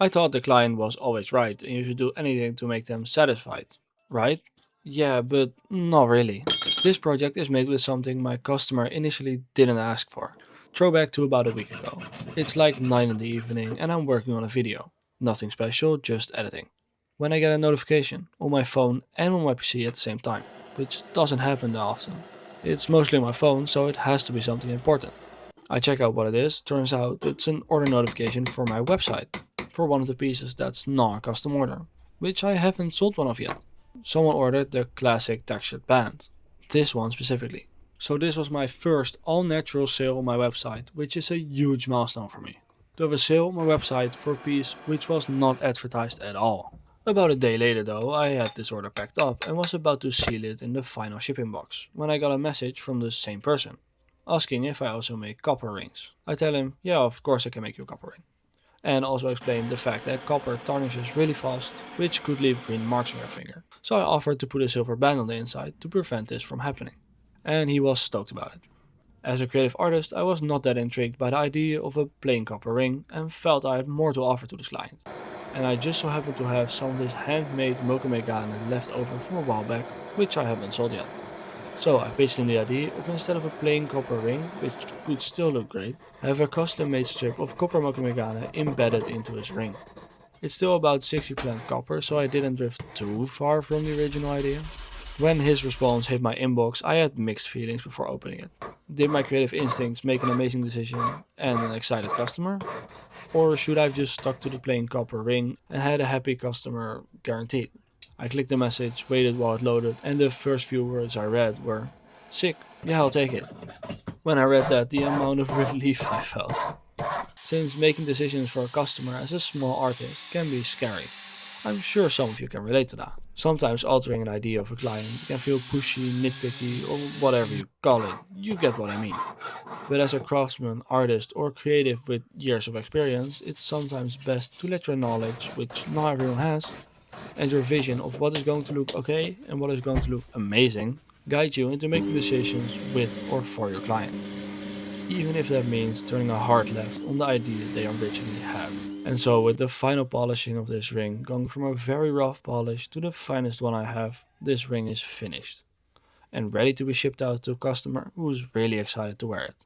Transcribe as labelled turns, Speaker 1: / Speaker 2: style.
Speaker 1: I thought the client was always right and you should do anything to make them satisfied, right? Yeah, but not really. This project is made with something my customer initially didn't ask for. Throwback to about a week ago. It's like 9 in the evening and I'm working on a video. Nothing special, just editing. When I get a notification on my phone and on my PC at the same time, which doesn't happen that often. It's mostly on my phone, so it has to be something important. I check out what it is, turns out it's an order notification for my website, for one of the pieces that's not a custom order, which I haven't sold one of yet. Someone ordered the classic textured band, this one specifically. So this was my first all-natural sale on my website, which is a huge milestone for me. To have a sale on my website for a piece which was not advertised at all. About a day later though, I had this order packed up and was about to seal it in the final shipping box, when I got a message from the same person, asking if I also make copper rings. I tell him, yeah, of course I can make you a copper ring. And also explain the fact that copper tarnishes really fast, which could leave green marks on your finger. So I offered to put a silver band on the inside to prevent this from happening. And he was stoked about it. As a creative artist, I was not that intrigued by the idea of a plain copper ring and felt I had more to offer to this client. And I just so happened to have some of this handmade mocha megane left over from a while back, which I haven't sold yet. So I pitched him the idea of, instead of a plain copper ring, which could still look great, have a custom made strip of copper mocha megane embedded into his ring. It's still about 60% copper, so I didn't drift too far from the original idea. When his response hit my inbox, I had mixed feelings before opening it. Did my creative instincts make an amazing decision and an excited customer? Or should I have just stuck to the plain copper ring and had a happy customer guaranteed? I clicked the message, waited while it loaded, and the first few words I read were, "Sick, yeah, I'll take it." When I read that, the amount of relief I felt. Since making decisions for a customer as a small artist can be scary. I'm sure some of you can relate to that. Sometimes altering an idea of a client can feel pushy, nitpicky, or whatever you call it. You get what I mean. But as a craftsman, artist, or creative with years of experience, it's sometimes best to let your knowledge, which not everyone has, and your vision of what is going to look okay and what is going to look amazing guide you into making decisions with or for your client, even if that means turning a hard left on the idea they originally had. And so, with the final polishing of this ring going from a very rough polish to the finest one I have, this ring is finished and ready to be shipped out to a customer who is really excited to wear it.